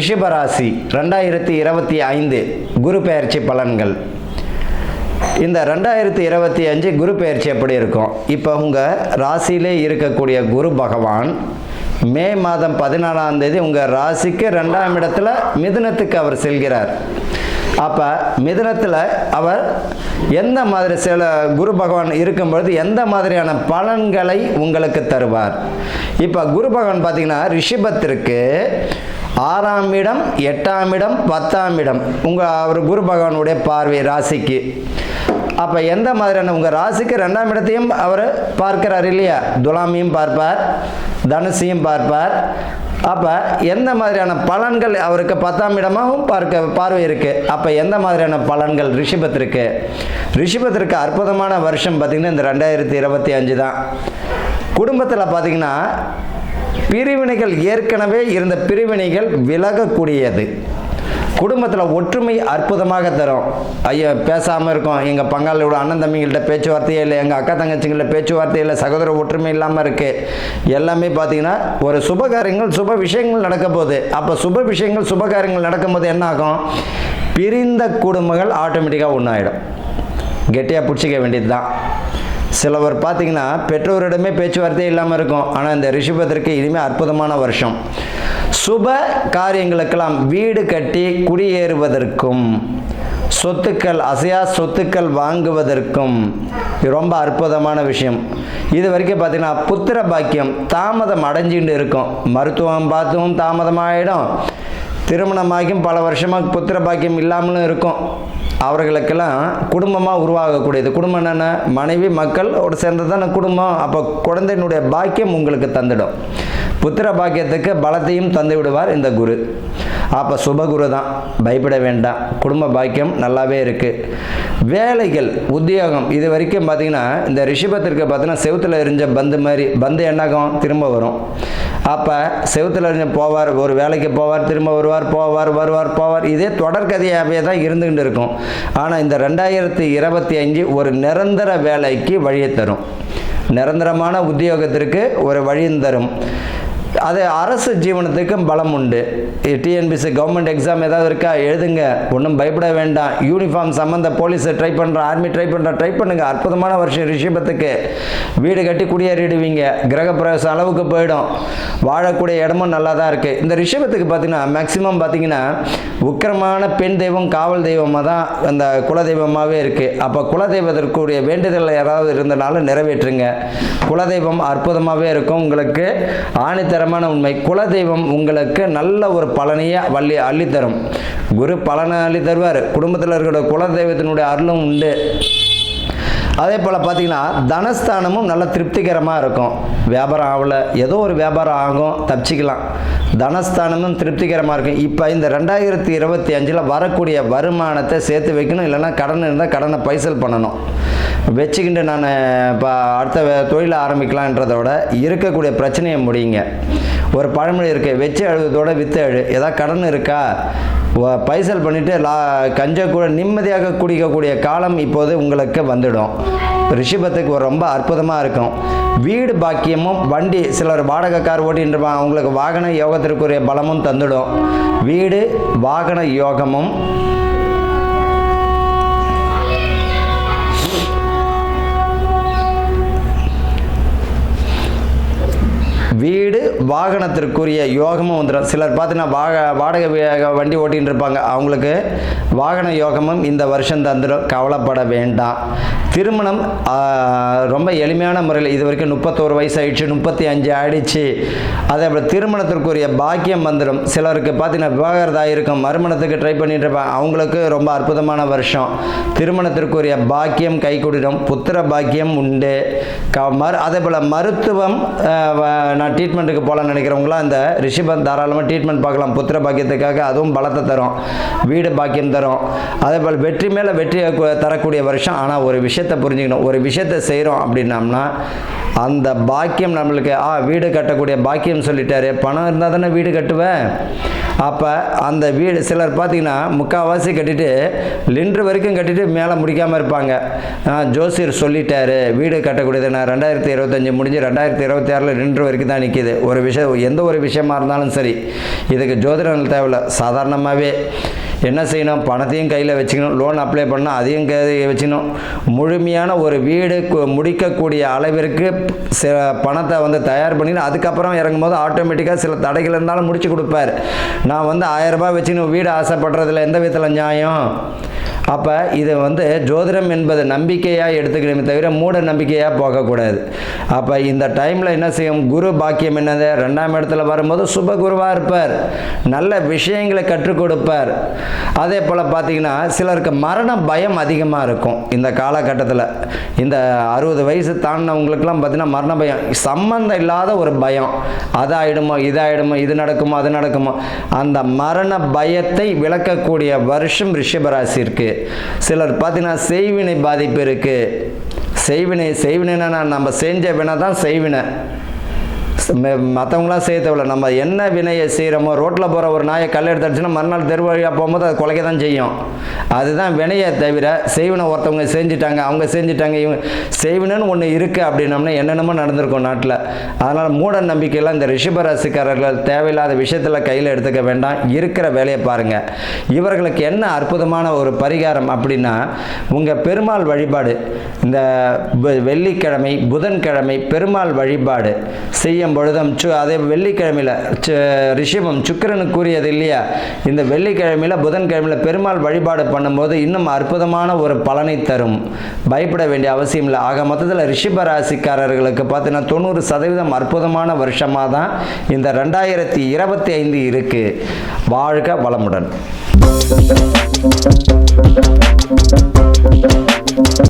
ரிஷபராசி 2025 குரு பெயர்ச்சி பலன்கள். இந்த 2025 குரு பெயர்ச்சி எப்படி இருக்கும்? இப்போ உங்கள் ராசியிலே இருக்கக்கூடிய குரு பகவான் மே மாதம் 14ஆம் தேதி உங்கள் ராசிக்கு 2ஆம் இடத்துல மிதுனத்துக்கு அவர் செல்கிறார். அப்போ மிதுனத்தில் அவர் எந்த மாதிரி சில குரு பகவான் இருக்கும்பொழுது எந்த மாதிரியான பலன்களை உங்களுக்கு தருவார்? இப்போ குரு பகவான் பார்த்தீங்கன்னா ரிஷபத்திற்கு 6ஆம் இடம், 8ஆம் இடம், 10ஆம் இடம் அவர் குரு பகவானுடைய பார்வை ராசிக்கு. அப்போ எந்த மாதிரியான உங்கள் ராசிக்கு 2ஆம் இடத்தையும் அவர் பார்க்கிறார் இல்லையா? துலாமியும் பார்ப்பார், தனுசையும் பார்ப்பார். அப்போ எந்த மாதிரியான பலன்கள் அவருக்கு 10ஆம் இடமாகவும் பார்வை இருக்குது. அப்போ எந்த மாதிரியான பலன்கள் ரிஷபத்திற்கு? ரிஷபத்திற்கு அற்புதமான வருஷம் பார்த்திங்கன்னா இந்த 2025 தான். குடும்பத்தில் பார்த்திங்கன்னா பிரிவினைகள் ஏற்கனவே இருந்த பிரிவினைகள் விலகக்கூடியது. குடும்பத்தில் ஒற்றுமை அற்புதமாக தரும். ஐயா பேசாமல் இருக்கும், எங்கள் பங்காளியோட அண்ணன் தம்பிங்கள்ட்ட பேச்சுவார்த்தையே இல்லை, எங்கள் அக்கா தங்கச்சிங்கள்ட்ட பேச்சுவார்த்தையே இல்லை, சகோதர ஒற்றுமை இல்லாமல் இருக்குது. எல்லாமே பார்த்திங்கன்னா ஒரு சுபகாரியங்கள் சுப விஷயங்கள் நடக்க போகுது. அப்போ சுப விஷயங்கள் சுபகாரியங்கள் நடக்கும்போது என்ன ஆகும்? பிரிந்த குடும்பங்கள் ஆட்டோமேட்டிக்காக ஒன்றாயிடும். கெட்டியாக பிடிச்சிக்க வேண்டியது தான். சிலவர் பார்த்திங்கன்னா பெற்றோரிடமே பேச்சுவார்த்தையே இல்லாமல் இருக்கும். ஆனால் இந்த ரிஷபத்திற்கு இனிமேல் அற்புதமான வருஷம். சுப காரியங்களுக்கெல்லாம் வீடு கட்டி குடியேறுவதற்கும் சொத்துக்கள் அசையா சொத்துக்கள் வாங்குவதற்கும் ரொம்ப அற்புதமான விஷயம். இது வரைக்கும் பார்த்திங்கன்னா புத்திர பாக்கியம் தாமதம் அடைஞ்சிட்டு இருக்கும். மருத்துவம் பார்த்தும் தாமதமாகிடும். திருமணமாகியும் பல வருஷமாக புத்திர பாக்கியம் இல்லாமலும் இருக்கும். அவர்களுக்கெல்லாம் குடும்பமாக உருவாகக்கூடியது. குடும்பம் என்னென்ன? மனைவி மக்களோடு சேர்ந்தது தானே குடும்பம். அப்போ குழந்தையினுடைய பாக்கியம் உங்களுக்கு தந்துடும். புத்திர பாக்கியத்துக்கு பலத்தையும் தந்து விடுவார் இந்த குரு. அப்போ சுபகுரு தான், பயப்பட வேண்டாம். குடும்ப பாக்கியம் நல்லாவே இருக்குது. வேலைகள் உத்தியோகம் இது வரைக்கும் பார்த்திங்கன்னா இந்த ரிஷபத்திற்கு பார்த்தீங்கன்னா செவுத்தில் எரிஞ்ச பந்து மாதிரி பந்து என்னாகும்? திரும்ப வரும். அப்போ செவுத்தில் எரிஞ்ச போவார், ஒரு வேலைக்கு போவார், திரும்ப வருவார், போவார், வருவார், போவார். இதே தொடர்கதையாகவே தான் இருந்துகிட்டு இருக்கும். ஆனால் இந்த 2025 ஒரு நிரந்தர வேலைக்கு வழியை தரும். நிரந்தரமான உத்தியோகத்திற்கு ஒரு வழியும் தரும். அது அரசு ஜீவனத்துக்கும் பலம் உண்டு. டிஎன்பிசி கவர்மெண்ட் எக்ஸாம் ஏதாவது இருக்கா? எழுதுங்க, ஒன்றும் பயப்பட வேண்டாம். யூனிஃபார்ம் சம்மந்த போலீஸை ட்ரை பண்ணுறேன், ஆர்மி ட்ரை பண்ணுங்க. அற்புதமான வருஷம் ரிஷபத்துக்கு. வீடு கட்டி குடியேறிடுவீங்க. கிரகப்பிரவேசம் அளவுக்கு போயிடும். வாழக்கூடிய இடமும் நல்லா தான் இருக்குது. இந்த ரிஷபத்துக்கு பார்த்தீங்கன்னா மேக்சிமம் பார்த்தீங்கன்னா உக்கிரமான பெண் தெய்வம் காவல் தெய்வமாக தான் அந்த குலதெய்வமாகவே இருக்குது. அப்போ குலதெய்வத்திற்குரிய வேண்டுதல் யாராவது இருந்தனாலும் நிறைவேற்றுங்க. குலதெய்வம் அற்புதமாகவே இருக்கும். உங்களுக்கு ஆணித்தரமான உண்மை, குலதெய்வம் உங்களுக்கு நல்ல ஒரு பலனையை அள்ளித்தரும். குரு பலனை அள்ளி தருவார். குடும்பத்தில் இருக்கிற குலதெய்வத்தினுடைய அருளும் உண்டு. அதே போல் பார்த்திங்கன்னா தனஸ்தானமும் நல்ல திருப்திகரமாக இருக்கும். வியாபாரம் ஆகலை, ஏதோ ஒரு வியாபாரம் ஆகும், தப்பிச்சிக்கலாம். தனஸ்தானமும் திருப்திகரமாக இருக்கும். இப்போ இந்த 2025 வரக்கூடிய வருமானத்தை சேர்த்து வைக்கணும். இல்லைன்னா கடன் இருந்தால் கடனை பைசல் பண்ணணும். வச்சுக்கிட்டு நான் இப்போ அடுத்த தொழிலை ஆரம்பிக்கலான்றதோட இருக்கக்கூடிய பிரச்சனையை முடியுங்க. ஒரு பழமொழி இருக்குது, வச்சு அழுவதோட வித்து அழு. ஏதாவது கடன் இருக்கா பைசல் பண்ணிவிட்டு கஞ்ச கூட நிம்மதியாக குடிக்கக்கூடிய காலம் இப்போது உங்களுக்கு வந்துடும். ரிஷபத்துக்கு ஒரு ரொம்ப அற்புதமாக இருக்கும். வீடு பாக்கியமும் வண்டி, சிலர் வாடகை கார் ஓட்டின்னு இருப்பாங்க, அவங்களுக்கு வாகன யோகத்திற்குரிய பலமும் தந்துடும். வீடு வாகன யோகமும் வீடு வாகனத்திற்குரிய யோகமும் வந்துடும். சிலர் பார்த்தீங்கன்னா வாடகை வண்டி ஓட்டின்னு இருப்பாங்க, அவங்களுக்கு வாகன யோகமும் இந்த வருஷம் தந்துடும். கவலைப்பட வேண்டாம். திருமணம் ரொம்ப எளிமையான முறையில் இது வரைக்கும் 31 வயசு ஆயிடுச்சு, 35 ஆயிடுச்சு. அதே போல் திருமணத்திற்குரிய பாக்கியம் வந்துடும். சிலருக்கு பார்த்தீங்கன்னா விவாகரத்தாக இருக்கும், மறுமணத்துக்கு ட்ரை பண்ணிட்டு இருப்பாங்க, அவங்களுக்கு ரொம்ப அற்புதமான வருஷம். திருமணத்திற்குரிய பாக்கியம் கை கொடுக்கும். புத்திர பாக்கியம் உண்டு. அதே போல் மருத்துவம் நான் ட்ரீட்மெண்ட்டுக்கு போகலான்னு நினைக்கிறவங்களாம் இந்த ரிஷபம் தாராளமாக ட்ரீட்மெண்ட் பார்க்கலாம். புத்திர பாக்கியத்துக்காக அதுவும் பலத்தை தரும். வீடு பாக்கியம் தரும். அதே போல் வெற்றி மேலே வெற்றி தரக்கூடிய வருஷம். ஆனால் ஒரு விஷயத்தை விஷயத்தை புரிஞ்சுக்கணும். ஒரு விஷயத்தை செய்கிறோம் அப்படின்னம்னா அந்த பாக்கியம் நம்மளுக்கு வீடு கட்டக்கூடிய பாக்கியம் சொல்லிட்டாரு, பணம் இருந்தால் தானே வீடு கட்டுவேன். அப்போ அந்த வீடு சிலர் பார்த்திங்கன்னா முக்கால்வாசி கட்டிட்டு லிண்டர் வரைக்கும் கட்டிட்டு மேலே முடிக்காமல் இருப்பாங்க. ஜோசியர் சொல்லிட்டாரு வீடு கட்டக்கூடியது, நான் 2025 முடிஞ்சு 2026 லிண்டர் வரைக்கும் தான் நிற்கிது. ஒரு விஷயம், எந்த ஒரு விஷயமா இருந்தாலும் சரி, இதுக்கு ஜோதிடங்கள் தேவையில்லை. சாதாரணமாகவே என்ன செய்யணும், பணத்தையும் கையில் வச்சுக்கணும், லோன் அப்ளை பண்ணால் அதையும் வச்சுக்கணும். முழுமையான ஒரு வீடு முடிக்கக்கூடிய அளவிற்கு பணத்தை வந்து தயார் பண்ணிட்டு அதுக்கப்புறம் இறங்கும் போது ஆட்டோமேட்டிக்காக சில தடைகள் இருந்தாலும் முடிச்சு கொடுப்பார். நான் வந்து 1000 ரூபாய் வச்சுக்கணும் வீடு ஆசைப்படுறதுல எந்த விதத்தில் நியாயம்? அப்போ இது வந்து ஜோதிடம் என்பது நம்பிக்கையாக எடுத்துக்கணுமே தவிர மூட நம்பிக்கையாக போகக்கூடாது. அப்போ இந்த டைமில் என்ன செய்யும், குரு பாக்கியம் என்னது, 2ஆம் இடத்துல வரும்போது சுப குருவாக இருப்பார், நல்ல விஷயங்களை கற்றுக் கொடுப்பார். அதே போல் பார்த்திங்கன்னா சிலருக்கு மரண பயம் அதிகமாக இருக்கும் இந்த காலகட்டத்தில். இந்த 60 வயசு தாண்டினவங்களுக்கெல்லாம் பார்த்திங்கன்னா மரண பயம், சம்பந்தம் இல்லாத ஒரு பயம், அதாயிடுமோ இதாயிடுமோ இது நடக்குமோ அது நடக்குமோ, அந்த மரண பயத்தை விளக்கக்கூடிய வருஷம் ரிஷபராசி இருக்குது. சிலர் பார்த்தீங்கன்னா செய்வினை பாதிப்பு இருக்குது. செய்வினைனா நம்ம செஞ்ச வினை தான் செய்வினை, மற்றவங்களாம் செய்ய தேவையில்ல. நம்ம என்ன வினையை செய்கிறோமோ, ரோட்டில் போகிற ஒரு நாயை கல் எடுத்து அடிச்சுன்னா மறுநாள் தெரு வழியாக போகும்போது அது குலைக்க தான் செய்யும். அதுதான் வினையை தவிர செய்வினை ஒருத்தவங்க செஞ்சுட்டாங்க அவங்க செஞ்சுட்டாங்க இவங்க செய்வினைன்னு ஒன்று இருக்குது அப்படின்னோம்னா என்னென்னமோ நடந்திருக்கும் நாட்டில். அதனால் மூட நம்பிக்கையெல்லாம் இந்த ரிஷபராசிக்காரர்கள் தேவையில்லாத விஷயத்தில் கையில் எடுத்துக்க வேண்டாம், இருக்கிற வேலையை பாருங்கள். இவர்களுக்கு என்ன அற்புதமான ஒரு பரிகாரம் அப்படின்னா, உங்கள் பெருமாள் வழிபாடு இந்த வெள்ளிக்கிழமை புதன்கிழமை பெருமாள் வழிபாடு செய்யும் பொழுதும் அதே வெள்ளிக்கிழமையில் ரிஷபம் சுக்கிரனுக்கு கூறியது இல்லையா, இந்த வெள்ளிக்கிழமையில் புதன்கிழமையில் பெருமாள் வழிபாடு பண்ணும்போது இன்னும் அற்புதமான ஒரு பலனை தரும். பயப்பட வேண்டிய அவசியம் இல்லை. ஆக மொத்தத்தில் ரிஷப ராசிக்காரர்களுக்கு பார்த்தீங்கன்னா 90% அற்புதமான வருஷமாக தான் இந்த 2025 இருக்கு. வாழ்க வளமுடன்.